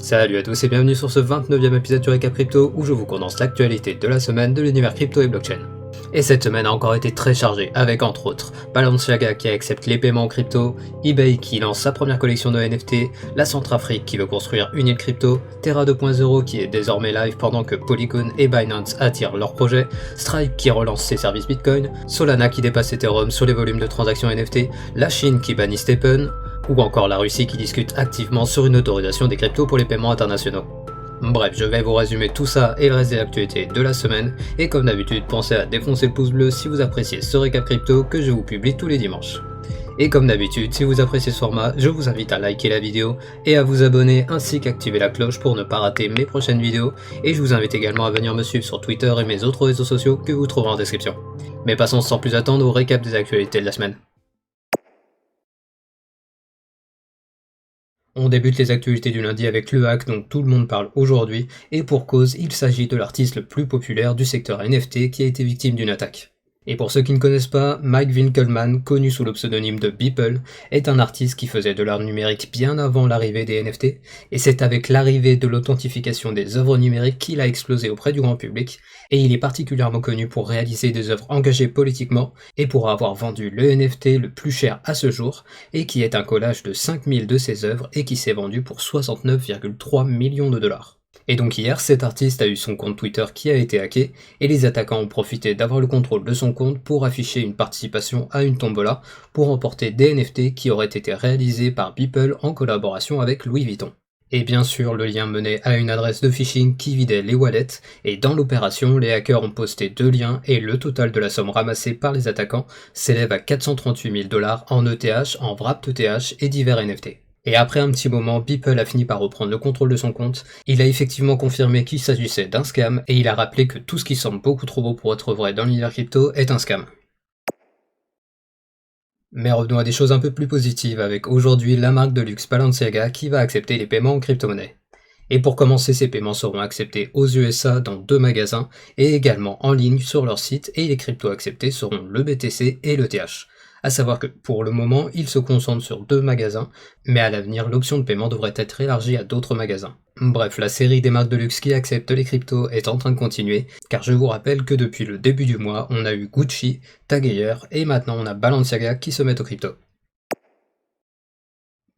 Salut à tous et bienvenue sur ce 29e épisode du Récap Crypto où je vous condense l'actualité de la semaine de l'univers crypto et blockchain. Et cette semaine a encore été très chargée avec entre autres Balenciaga qui accepte les paiements en crypto, eBay qui lance sa première collection de NFT, la Centrafrique qui veut construire une île crypto, Terra 2.0 qui est désormais live pendant que Polygon et Binance attirent leurs projets, Stripe qui relance ses services Bitcoin, Solana qui dépasse Ethereum sur les volumes de transactions NFT, la Chine qui bannit Stephen, ou encore la Russie qui discute activement sur une autorisation des cryptos pour les paiements internationaux. Bref, je vais vous résumer tout ça et le reste des actualités de la semaine, et comme d'habitude, pensez à défoncer le pouce bleu si vous appréciez ce récap crypto que je vous publie tous les dimanches. Et comme d'habitude, si vous appréciez ce format, je vous invite à liker la vidéo et à vous abonner ainsi qu'activer la cloche pour ne pas rater mes prochaines vidéos, et je vous invite également à venir me suivre sur Twitter et mes autres réseaux sociaux que vous trouverez en description. Mais passons sans plus attendre au récap des actualités de la semaine. On débute les actualités du lundi avec le hack dont tout le monde parle aujourd'hui, et pour cause, il s'agit de l'artiste le plus populaire du secteur NFT qui a été victime d'une attaque. Et pour ceux qui ne connaissent pas, Mike Winkelmann, connu sous le pseudonyme de Beeple, est un artiste qui faisait de l'art numérique bien avant l'arrivée des NFT, et c'est avec l'arrivée de l'authentification des œuvres numériques qu'il a explosé auprès du grand public, et il est particulièrement connu pour réaliser des œuvres engagées politiquement, et pour avoir vendu le NFT le plus cher à ce jour, et qui est un collage de 5000 de ses œuvres et qui s'est vendu pour 69,3 millions de dollars. Et donc hier, cet artiste a eu son compte Twitter qui a été hacké, et les attaquants ont profité d'avoir le contrôle de son compte pour afficher une participation à une tombola pour remporter des NFT qui auraient été réalisés par Beeple en collaboration avec Louis Vuitton. Et bien sûr, le lien menait à une adresse de phishing qui vidait les wallets, et dans l'opération, les hackers ont posté 2 liens et le total de la somme ramassée par les attaquants s'élève à 438 000 $ en ETH, en wrapped ETH et divers NFT. Et après un petit moment, Beeple a fini par reprendre le contrôle de son compte, il a effectivement confirmé qu'il s'agissait d'un scam, et il a rappelé que tout ce qui semble beaucoup trop beau pour être vrai dans l'univers crypto est un scam. Mais revenons à des choses un peu plus positives avec aujourd'hui la marque de luxe Balenciaga qui va accepter les paiements en crypto-monnaie. Et pour commencer, ces paiements seront acceptés aux USA dans 2 magasins et également en ligne sur leur site, et les cryptos acceptés seront le BTC et le TH. A savoir que pour le moment, ils se concentrent sur 2 magasins, mais à l'avenir, l'option de paiement devrait être élargie à d'autres magasins. Bref, la série des marques de luxe qui acceptent les cryptos est en train de continuer, car je vous rappelle que depuis le début du mois, on a eu Gucci, Tag Heuer, et maintenant on a Balenciaga qui se mettent aux cryptos.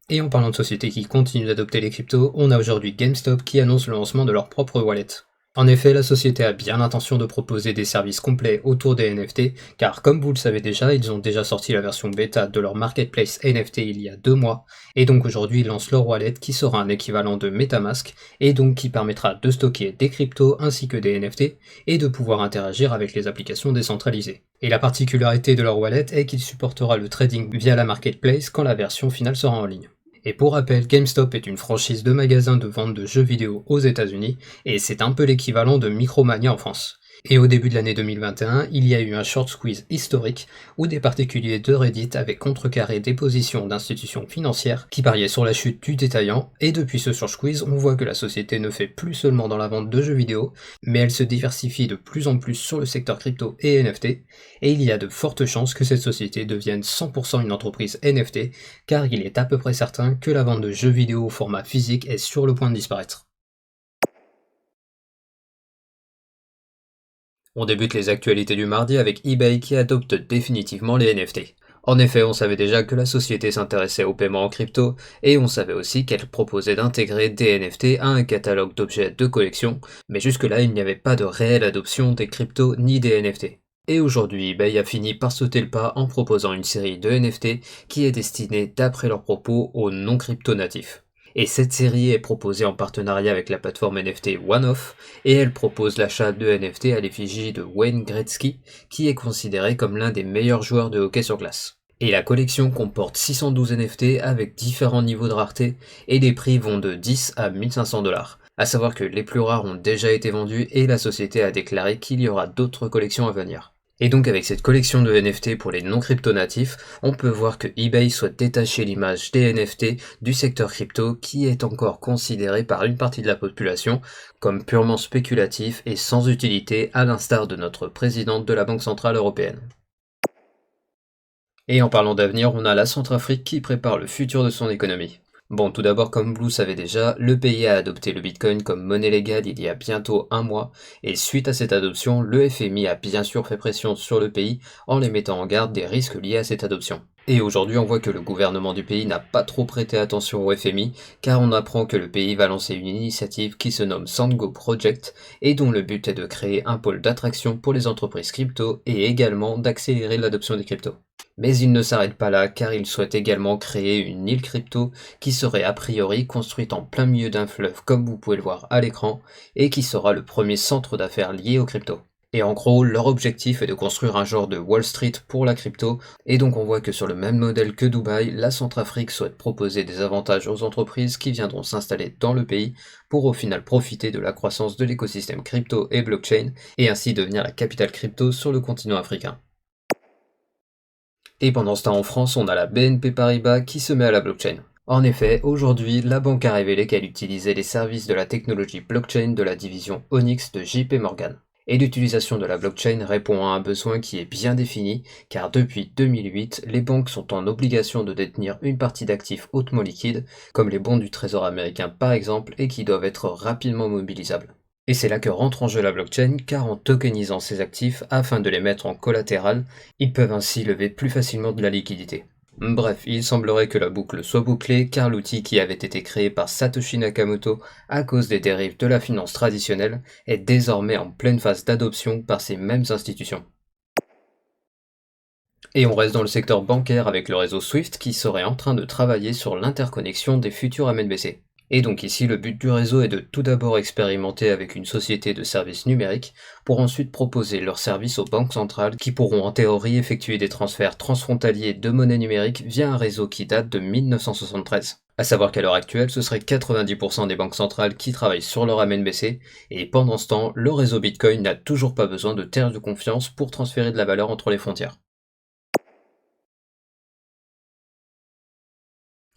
Et en parlant de sociétés qui continuent d'adopter les cryptos, on a aujourd'hui GameStop qui annonce le lancement de leur propre wallet. En effet, la société a bien l'intention de proposer des services complets autour des NFT, car comme vous le savez déjà, ils ont déjà sorti la version bêta de leur marketplace NFT il y a 2 mois, et donc aujourd'hui ils lancent leur wallet qui sera un équivalent de MetaMask, et donc qui permettra de stocker des cryptos ainsi que des NFT, et de pouvoir interagir avec les applications décentralisées. Et la particularité de leur wallet est qu'il supportera le trading via la marketplace quand la version finale sera en ligne. Et pour rappel, GameStop est une franchise de magasins de vente de jeux vidéo aux États-Unis, et c'est un peu l'équivalent de Micromania en France. Et au début de l'année 2021, il y a eu un short squeeze historique où des particuliers de Reddit avaient contrecarré des positions d'institutions financières qui pariaient sur la chute du détaillant, et depuis ce short squeeze, on voit que la société ne fait plus seulement dans la vente de jeux vidéo, mais elle se diversifie de plus en plus sur le secteur crypto et NFT, et il y a de fortes chances que cette société devienne 100% une entreprise NFT, car il est à peu près certain que la vente de jeux vidéo au format physique est sur le point de disparaître. On débute les actualités du mardi avec eBay qui adopte définitivement les NFT. En effet, on savait déjà que la société s'intéressait au paiement en crypto, et on savait aussi qu'elle proposait d'intégrer des NFT à un catalogue d'objets de collection, mais jusque-là il n'y avait pas de réelle adoption des cryptos ni des NFT. Et aujourd'hui, eBay a fini par sauter le pas en proposant une série de NFT qui est destinée, d'après leurs propos, aux non-crypto natifs. Et cette série est proposée en partenariat avec la plateforme NFT OneOff, et elle propose l'achat de NFT à l'effigie de Wayne Gretzky, qui est considéré comme l'un des meilleurs joueurs de hockey sur glace. Et la collection comporte 612 NFT avec différents niveaux de rareté, et les prix vont de 10 à 1500 $. A savoir que les plus rares ont déjà été vendus, et la société a déclaré qu'il y aura d'autres collections à venir. Et donc avec cette collection de NFT pour les non-crypto natifs, on peut voir que eBay souhaite détacher l'image des NFT du secteur crypto qui est encore considéré par une partie de la population comme purement spéculatif et sans utilité, à l'instar de notre présidente de la Banque Centrale Européenne. Et en parlant d'avenir, on a la Centrafrique qui prépare le futur de son économie. Bon, tout d'abord, comme vous le savez déjà, le pays a adopté le Bitcoin comme monnaie légale il y a bientôt un mois, et suite à cette adoption, le FMI a bien sûr fait pression sur le pays en les mettant en garde des risques liés à cette adoption. Et aujourd'hui, on voit que le gouvernement du pays n'a pas trop prêté attention au FMI, car on apprend que le pays va lancer une initiative qui se nomme Sandgo Project, et dont le but est de créer un pôle d'attraction pour les entreprises crypto, et également d'accélérer l'adoption des cryptos. Mais il ne s'arrête pas là, car il souhaite également créer une île crypto qui serait a priori construite en plein milieu d'un fleuve comme vous pouvez le voir à l'écran, et qui sera le premier centre d'affaires lié aux cryptos. Et en gros, leur objectif est de construire un genre de Wall Street pour la crypto, et donc on voit que sur le même modèle que Dubaï, la Centrafrique souhaite proposer des avantages aux entreprises qui viendront s'installer dans le pays pour au final profiter de la croissance de l'écosystème crypto et blockchain, et ainsi devenir la capitale crypto sur le continent africain. Et pendant ce temps en France, on a la BNP Paribas qui se met à la blockchain. En effet, aujourd'hui, la banque a révélé qu'elle utilisait les services de la technologie blockchain de la division Onyx de JP Morgan. Et l'utilisation de la blockchain répond à un besoin qui est bien défini, car depuis 2008, les banques sont en obligation de détenir une partie d'actifs hautement liquides, comme les bons du Trésor américain par exemple, et qui doivent être rapidement mobilisables. Et c'est là que rentre en jeu la blockchain, car en tokenisant ces actifs afin de les mettre en collatéral, ils peuvent ainsi lever plus facilement de la liquidité. Bref, il semblerait que la boucle soit bouclée, car l'outil qui avait été créé par Satoshi Nakamoto à cause des dérives de la finance traditionnelle est désormais en pleine phase d'adoption par ces mêmes institutions. Et on reste dans le secteur bancaire avec le réseau SWIFT qui serait en train de travailler sur l'interconnexion des futurs MNBC. Et donc ici, le but du réseau est de tout d'abord expérimenter avec une société de services numériques pour ensuite proposer leurs services aux banques centrales qui pourront en théorie effectuer des transferts transfrontaliers de monnaie numérique via un réseau qui date de 1973. À savoir qu'à l'heure actuelle, ce serait 90% des banques centrales qui travaillent sur leur MNBC, et pendant ce temps, le réseau Bitcoin n'a toujours pas besoin de tiers de confiance pour transférer de la valeur entre les frontières.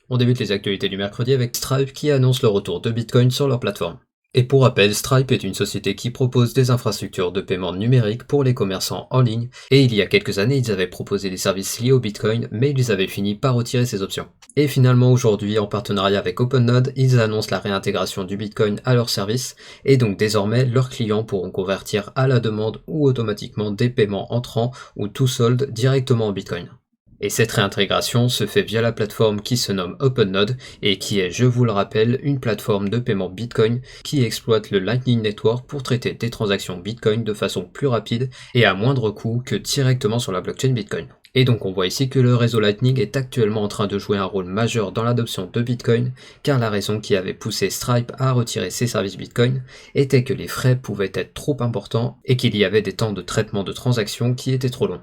On débute les actualités du mercredi avec Stripe qui annonce le retour de Bitcoin sur leur plateforme. Et pour rappel, Stripe est une société qui propose des infrastructures de paiement numérique pour les commerçants en ligne, et il y a quelques années ils avaient proposé des services liés au Bitcoin, mais ils avaient fini par retirer ces options. Et finalement aujourd'hui, en partenariat avec OpenNode, ils annoncent la réintégration du Bitcoin à leur service, et donc désormais leurs clients pourront convertir à la demande ou automatiquement des paiements entrants ou tout solde directement en Bitcoin. Et cette réintégration se fait via la plateforme qui se nomme OpenNode et qui est, je vous le rappelle, une plateforme de paiement Bitcoin qui exploite le Lightning Network pour traiter des transactions Bitcoin de façon plus rapide et à moindre coût que directement sur la blockchain Bitcoin. Et donc on voit ici que le réseau Lightning est actuellement en train de jouer un rôle majeur dans l'adoption de Bitcoin, car la raison qui avait poussé Stripe à retirer ses services Bitcoin était que les frais pouvaient être trop importants et qu'il y avait des temps de traitement de transactions qui étaient trop longs.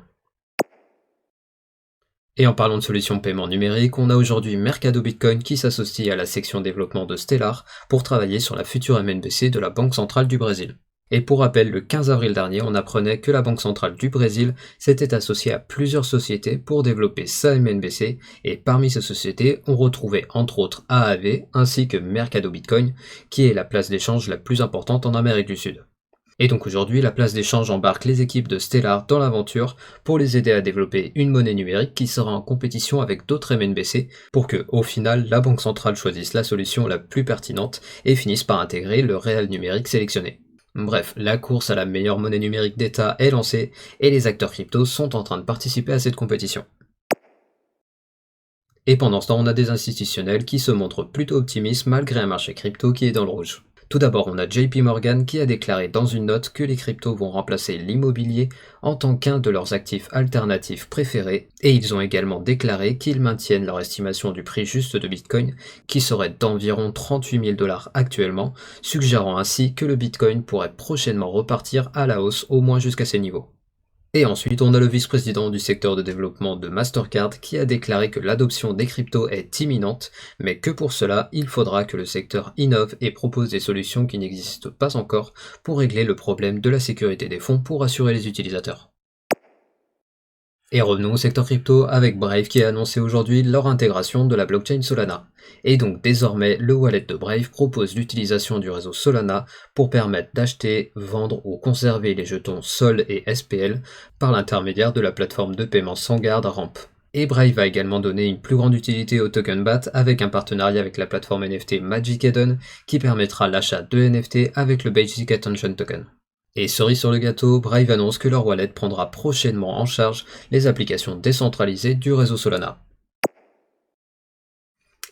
Et en parlant de solutions de paiement numérique, on a aujourd'hui Mercado Bitcoin qui s'associe à la section développement de Stellar pour travailler sur la future MNBC de la Banque centrale du Brésil. Et pour rappel, le 15 avril dernier, on apprenait que la Banque centrale du Brésil s'était associée à plusieurs sociétés pour développer sa MNBC, et parmi ces sociétés, on retrouvait entre autres AAV ainsi que Mercado Bitcoin, qui est la place d'échange la plus importante en Amérique du Sud. Et donc aujourd'hui, la place d'échange embarque les équipes de Stellar dans l'aventure pour les aider à développer une monnaie numérique qui sera en compétition avec d'autres MNBC pour que, au final, la banque centrale choisisse la solution la plus pertinente et finisse par intégrer le réel numérique sélectionné. Bref, la course à la meilleure monnaie numérique d'État est lancée et les acteurs crypto sont en train de participer à cette compétition. Et pendant ce temps, on a des institutionnels qui se montrent plutôt optimistes malgré un marché crypto qui est dans le rouge. Tout d'abord, on a JP Morgan qui a déclaré dans une note que les cryptos vont remplacer l'immobilier en tant qu'un de leurs actifs alternatifs préférés, et ils ont également déclaré qu'ils maintiennent leur estimation du prix juste de Bitcoin, qui serait d'environ 38 000 $ actuellement, suggérant ainsi que le Bitcoin pourrait prochainement repartir à la hausse au moins jusqu'à ces niveaux. Et ensuite, on a le vice-président du secteur de développement de Mastercard qui a déclaré que l'adoption des cryptos est imminente, mais que pour cela, il faudra que le secteur innove et propose des solutions qui n'existent pas encore pour régler le problème de la sécurité des fonds pour assurer les utilisateurs. Et revenons au secteur crypto avec Brave qui a annoncé aujourd'hui leur intégration de la blockchain Solana. Et donc désormais, le wallet de Brave propose l'utilisation du réseau Solana pour permettre d'acheter, vendre ou conserver les jetons SOL et SPL par l'intermédiaire de la plateforme de paiement sans garde Ramp. Et Brave a également donné une plus grande utilité au token BAT avec un partenariat avec la plateforme NFT Magic Eden qui permettra l'achat de NFT avec le Basic Attention Token. Et cerise sur le gâteau, Brave annonce que leur wallet prendra prochainement en charge les applications décentralisées du réseau Solana.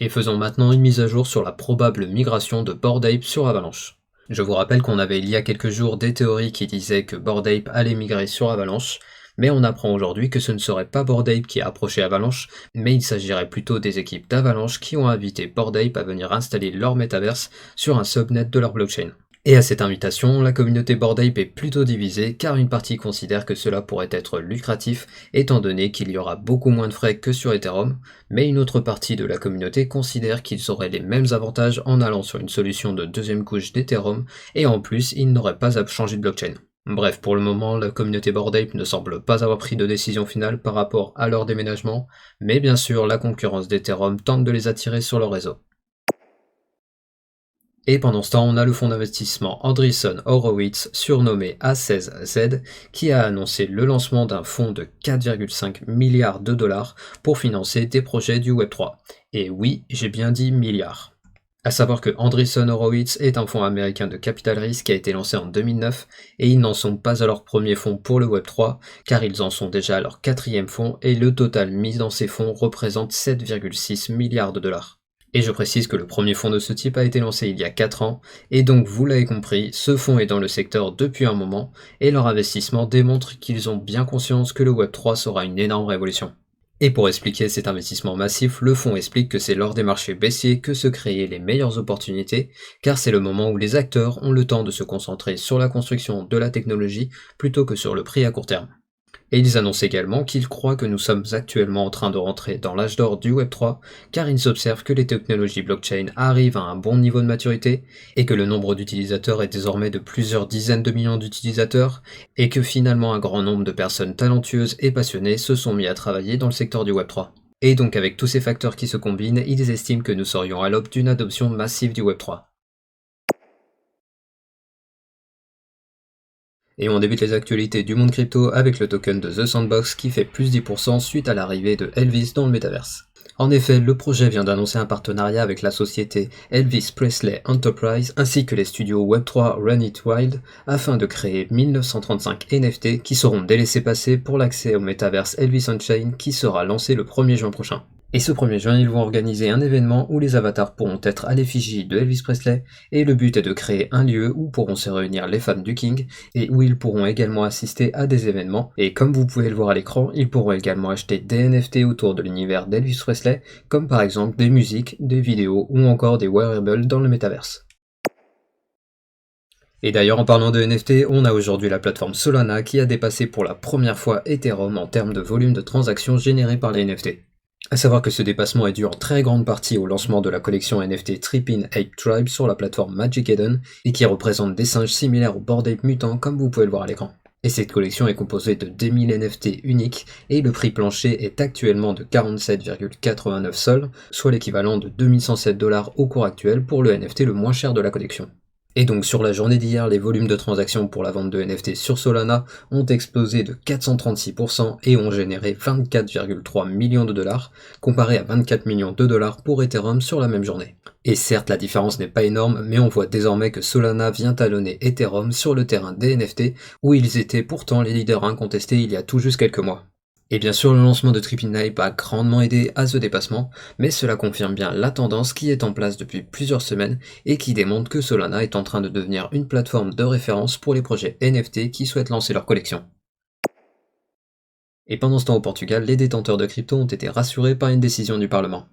Et faisons maintenant une mise à jour sur la probable migration de Bored Ape sur Avalanche. Je vous rappelle qu'on avait il y a quelques jours des théories qui disaient que Bored Ape allait migrer sur Avalanche, mais on apprend aujourd'hui que ce ne serait pas Bored Ape qui a approché Avalanche, mais il s'agirait plutôt des équipes d'Avalanche qui ont invité Bored Ape à venir installer leur métaverse sur un subnet de leur blockchain. Et à cette invitation, la communauté Bored Ape est plutôt divisée car une partie considère que cela pourrait être lucratif étant donné qu'il y aura beaucoup moins de frais que sur Ethereum, mais une autre partie de la communauté considère qu'ils auraient les mêmes avantages en allant sur une solution de deuxième couche d'Ethereum et en plus ils n'auraient pas à changer de blockchain. Bref, pour le moment, la communauté Bored Ape ne semble pas avoir pris de décision finale par rapport à leur déménagement, mais bien sûr la concurrence d'Ethereum tente de les attirer sur leur réseau. Et pendant ce temps, on a le fonds d'investissement Andreessen Horowitz, surnommé A16Z, qui a annoncé le lancement d'un fonds de 4,5 milliards de dollars pour financer des projets du Web3. Et oui, j'ai bien dit milliards. À savoir que Andreessen Horowitz est un fonds américain de capital risque qui a été lancé en 2009 et ils n'en sont pas à leur premier fonds pour le Web3 car ils en sont déjà à leur 4e fonds et le total mis dans ces fonds représente 7,6 milliards de dollars. Et je précise que le premier fonds de ce type a été lancé il y a 4 ans, et donc vous l'avez compris, ce fonds est dans le secteur depuis un moment, et leur investissement démontre qu'ils ont bien conscience que le Web3 sera une énorme révolution. Et pour expliquer cet investissement massif, le fonds explique que c'est lors des marchés baissiers que se créent les meilleures opportunités, car c'est le moment où les acteurs ont le temps de se concentrer sur la construction de la technologie plutôt que sur le prix à court terme. Et ils annoncent également qu'ils croient que nous sommes actuellement en train de rentrer dans l'âge d'or du Web3, car ils observent que les technologies blockchain arrivent à un bon niveau de maturité, et que le nombre d'utilisateurs est désormais de plusieurs dizaines de millions d'utilisateurs, et que finalement un grand nombre de personnes talentueuses et passionnées se sont mis à travailler dans le secteur du Web3. Et donc avec tous ces facteurs qui se combinent, ils estiment que nous serions à l'aube d'une adoption massive du Web3. Et on débute les actualités du monde crypto avec le token de The Sandbox qui fait plus 10% suite à l'arrivée de Elvis dans le métaverse. En effet, le projet vient d'annoncer un partenariat avec la société Elvis Presley Enterprise ainsi que les studios Web3 Run It Wild afin de créer 1935 NFT qui seront délaissés passer pour l'accès au métaverse Elvis On-Chain qui sera lancé le 1er juin prochain. Et ce 1er juin, ils vont organiser un événement où les avatars pourront être à l'effigie de Elvis Presley, et le but est de créer un lieu où pourront se réunir les fans du King, et où ils pourront également assister à des événements, et comme vous pouvez le voir à l'écran, ils pourront également acheter des NFT autour de l'univers d'Elvis Presley, comme par exemple des musiques, des vidéos, ou encore des wearables dans le métaverse. Et d'ailleurs, en parlant de NFT, on a aujourd'hui la plateforme Solana qui a dépassé pour la première fois Ethereum en termes de volume de transactions générées par les NFT. A savoir que ce dépassement est dû en très grande partie au lancement de la collection NFT Trippin' Ape Tribe sur la plateforme Magic Eden et qui représente des singes similaires aux Bored Ape mutants comme vous pouvez le voir à l'écran. Et cette collection est composée de 10 000 NFT uniques et le prix plancher est actuellement de 47,89 sols, soit l'équivalent de 2107 $ au cours actuel pour le NFT le moins cher de la collection. Et donc sur la journée d'hier, les volumes de transactions pour la vente de NFT sur Solana ont explosé de 436% et ont généré 24,3 millions de dollars, comparé à 24 millions de dollars pour Ethereum sur la même journée. Et certes, la différence n'est pas énorme, mais on voit désormais que Solana vient talonner Ethereum sur le terrain des NFT, où ils étaient pourtant les leaders incontestés il y a tout juste quelques mois. Et bien sûr, le lancement de Trippin' Ape a grandement aidé à ce dépassement, mais cela confirme bien la tendance qui est en place depuis plusieurs semaines et qui démontre que Solana est en train de devenir une plateforme de référence pour les projets NFT qui souhaitent lancer leur collection. Et pendant ce temps au Portugal, les détenteurs de crypto ont été rassurés par une décision du Parlement.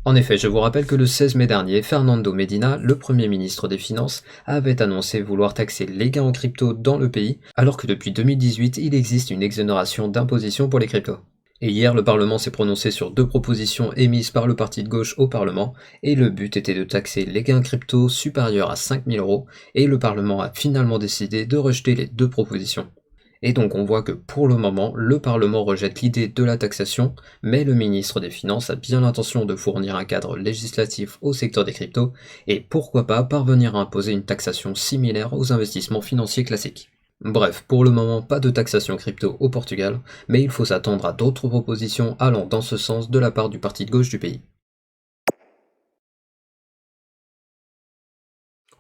En effet, je vous rappelle que le 16 mai dernier, Fernando Medina, le Premier ministre des Finances, avait annoncé vouloir taxer les gains en crypto dans le pays, alors que depuis 2018, il existe une exonération d'imposition pour les cryptos. Et hier, le Parlement s'est prononcé sur 2 propositions émises par le parti de gauche au Parlement, et le but était de taxer les gains crypto supérieurs à 5 000 €, et le Parlement a finalement décidé de rejeter les 2 propositions. Et donc on voit que pour le moment, le Parlement rejette l'idée de la taxation, mais le ministre des Finances a bien l'intention de fournir un cadre législatif au secteur des cryptos, et pourquoi pas parvenir à imposer une taxation similaire aux investissements financiers classiques. Bref, pour le moment, pas de taxation crypto au Portugal, mais il faut s'attendre à d'autres propositions allant dans ce sens de la part du parti de gauche du pays.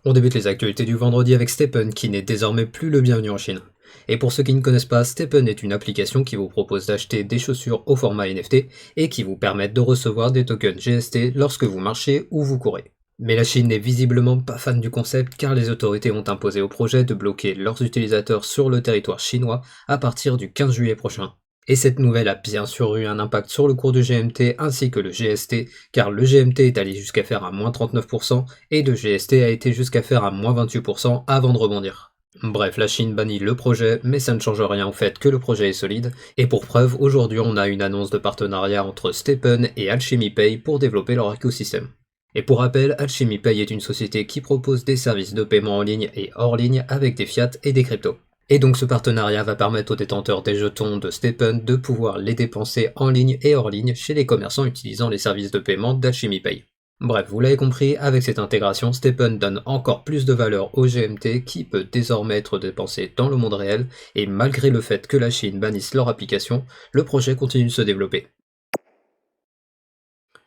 On débute les actualités du vendredi avec Stepen, qui n'est désormais plus le bienvenu en Chine. Et pour ceux qui ne connaissent pas, Stepen est une application qui vous propose d'acheter des chaussures au format NFT et qui vous permettent de recevoir des tokens GST lorsque vous marchez ou vous courez. Mais la Chine n'est visiblement pas fan du concept car les autorités ont imposé au projet de bloquer leurs utilisateurs sur le territoire chinois à partir du 15 juillet prochain. Et cette nouvelle a bien sûr eu un impact sur le cours du GMT ainsi que le GST, car le GMT est allé jusqu'à faire un moins 39% et le GST a été jusqu'à faire un moins 28% avant de rebondir. Bref, la Chine bannit le projet, mais ça ne change rien au fait que le projet est solide, et pour preuve, aujourd'hui on a une annonce de partenariat entre Stepen et Alchemy Pay pour développer leur écosystème. Et pour rappel, Alchemy Pay est une société qui propose des services de paiement en ligne et hors ligne avec des fiat et des cryptos. Et donc ce partenariat va permettre aux détenteurs des jetons de Stepen de pouvoir les dépenser en ligne et hors ligne chez les commerçants utilisant les services de paiement d'Alchemy Pay. Bref, vous l'avez compris, avec cette intégration, Stepen donne encore plus de valeur au GMT qui peut désormais être dépensé dans le monde réel, et malgré le fait que la Chine bannisse leur application, le projet continue de se développer.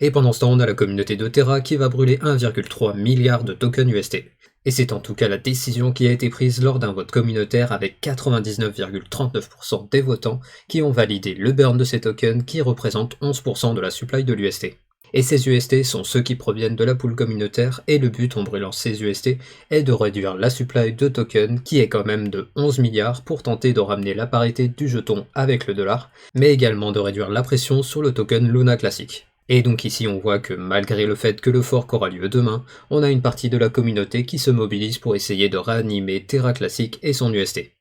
Et pendant ce temps, on a la communauté de Terra qui va brûler 1,3 milliard de tokens UST. Et c'est en tout cas la décision qui a été prise lors d'un vote communautaire avec 99,39% des votants qui ont validé le burn de ces tokens qui représentent 11% de la supply de l'UST. Et ces UST sont ceux qui proviennent de la pool communautaire et le but en brûlant ces UST est de réduire la supply de tokens qui est quand même de 11 milliards pour tenter de ramener la parité du jeton avec le dollar, mais également de réduire la pression sur le token Luna classique. Et donc ici on voit que malgré le fait que le fork aura lieu demain, on a une partie de la communauté qui se mobilise pour essayer de réanimer Terra Classic et son UST.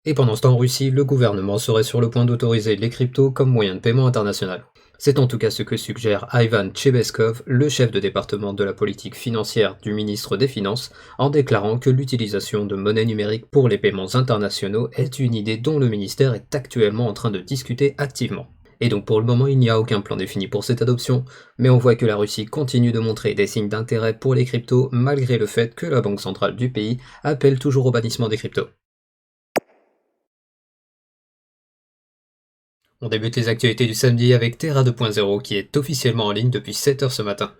Et pendant ce temps en Russie, le gouvernement serait sur le point d'autoriser les cryptos comme moyen de paiement international. C'est en tout cas ce que suggère Ivan Chebeskov, le chef de département de la politique financière du ministre des Finances, en déclarant que l'utilisation de monnaie numérique pour les paiements internationaux est une idée dont le ministère est actuellement en train de discuter activement. Et donc pour le moment il n'y a aucun plan défini pour cette adoption, mais on voit que la Russie continue de montrer des signes d'intérêt pour les cryptos malgré le fait que la banque centrale du pays appelle toujours au bannissement des cryptos. On débute les actualités du samedi avec Terra 2.0 qui est officiellement en ligne depuis 7h ce matin.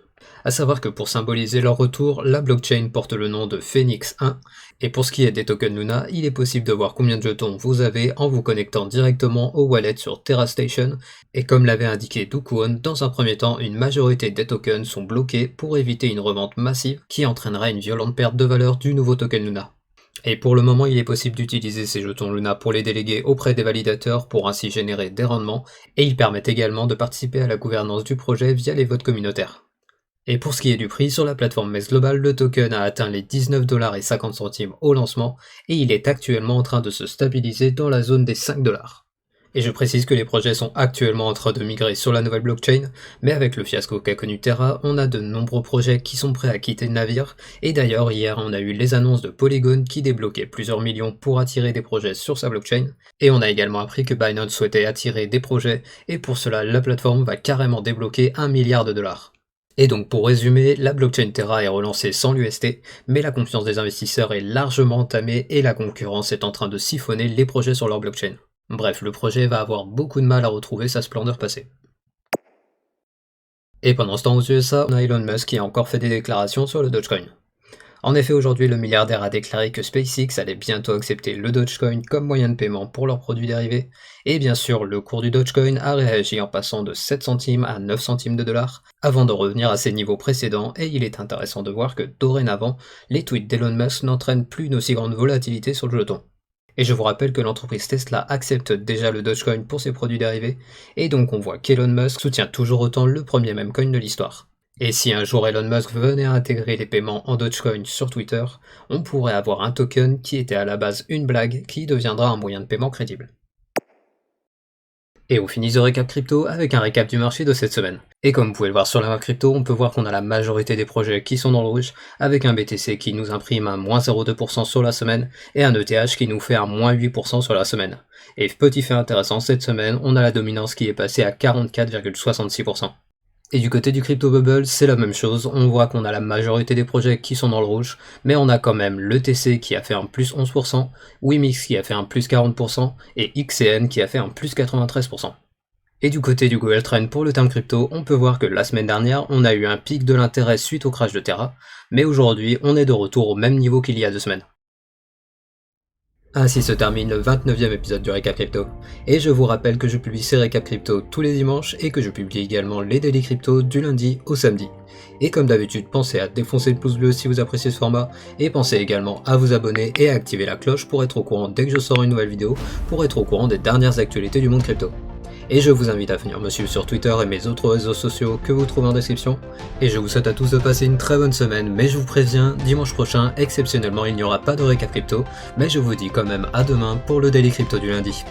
A savoir que pour symboliser leur retour, la blockchain porte le nom de Phoenix 1, et pour ce qui est des tokens Luna, il est possible de voir combien de jetons vous avez en vous connectant directement au wallet sur TerraStation, et comme l'avait indiqué Do Kwon, dans un premier temps, une majorité des tokens sont bloqués pour éviter une revente massive qui entraînerait une violente perte de valeur du nouveau token Luna. Et pour le moment, il est possible d'utiliser ces jetons Luna pour les déléguer auprès des validateurs pour ainsi générer des rendements, et ils permettent également de participer à la gouvernance du projet via les votes communautaires. Et pour ce qui est du prix, sur la plateforme MEX Global, le token a atteint les 19,50$ au lancement, et il est actuellement en train de se stabiliser dans la zone des 5$. Et je précise que les projets sont actuellement en train de migrer sur la nouvelle blockchain, mais avec le fiasco qu'a connu Terra, on a de nombreux projets qui sont prêts à quitter le navire, et d'ailleurs hier on a eu les annonces de Polygon qui débloquait plusieurs millions pour attirer des projets sur sa blockchain, et on a également appris que Binance souhaitait attirer des projets, et pour cela la plateforme va carrément débloquer 1 milliard de dollars. Et donc pour résumer, la blockchain Terra est relancée sans l'UST, mais la confiance des investisseurs est largement entamée et la concurrence est en train de siphonner les projets sur leur blockchain. Bref, le projet va avoir beaucoup de mal à retrouver sa splendeur passée. Et pendant ce temps aux USA, on a Elon Musk qui a encore fait des déclarations sur le Dogecoin. En effet, aujourd'hui, le milliardaire a déclaré que SpaceX allait bientôt accepter le Dogecoin comme moyen de paiement pour leurs produits dérivés, et bien sûr, le cours du Dogecoin a réagi en passant de 7 centimes à 9 centimes de dollars, avant de revenir à ses niveaux précédents, et il est intéressant de voir que dorénavant, les tweets d'Elon Musk n'entraînent plus une aussi grande volatilité sur le jeton. Et je vous rappelle que l'entreprise Tesla accepte déjà le Dogecoin pour ses produits dérivés, et donc on voit qu'Elon Musk soutient toujours autant le premier memecoin de l'histoire. Et si un jour Elon Musk venait à intégrer les paiements en Dogecoin sur Twitter, on pourrait avoir un token qui était à la base une blague qui deviendra un moyen de paiement crédible. Et on finit ce récap crypto avec un récap du marché de cette semaine. Et comme vous pouvez le voir sur la map crypto, on peut voir qu'on a la majorité des projets qui sont dans le rouge, avec un BTC qui nous imprime un moins 0,2% sur la semaine, et un ETH qui nous fait un moins 8% sur la semaine. Et petit fait intéressant, cette semaine, on a la dominance qui est passée à 44,66%. Et du côté du crypto bubble, c'est la même chose, on voit qu'on a la majorité des projets qui sont dans le rouge, mais on a quand même l'ETC qui a fait un plus 11%, Wimix qui a fait un plus 40%, et XCN qui a fait un plus 93%. Et du côté du Google Trend pour le terme crypto, on peut voir que la semaine dernière, on a eu un pic de l'intérêt suite au crash de Terra, mais aujourd'hui, on est de retour au même niveau qu'il y a 2 semaines. Ainsi se termine le 29e épisode du Récap Crypto. Et je vous rappelle que je publie ces Récap Crypto tous les dimanches et que je publie également les Daily Crypto du lundi au samedi. Et comme d'habitude, pensez à défoncer le pouce bleu si vous appréciez ce format et pensez également à vous abonner et à activer la cloche pour être au courant dès que je sors une nouvelle vidéo, pour être au courant des dernières actualités du monde crypto. Et je vous invite à venir me suivre sur Twitter et mes autres réseaux sociaux que vous trouvez en description. Et je vous souhaite à tous de passer une très bonne semaine, mais je vous préviens, dimanche prochain, exceptionnellement, il n'y aura pas de récap crypto, mais je vous dis quand même à demain pour le Daily Crypto du lundi.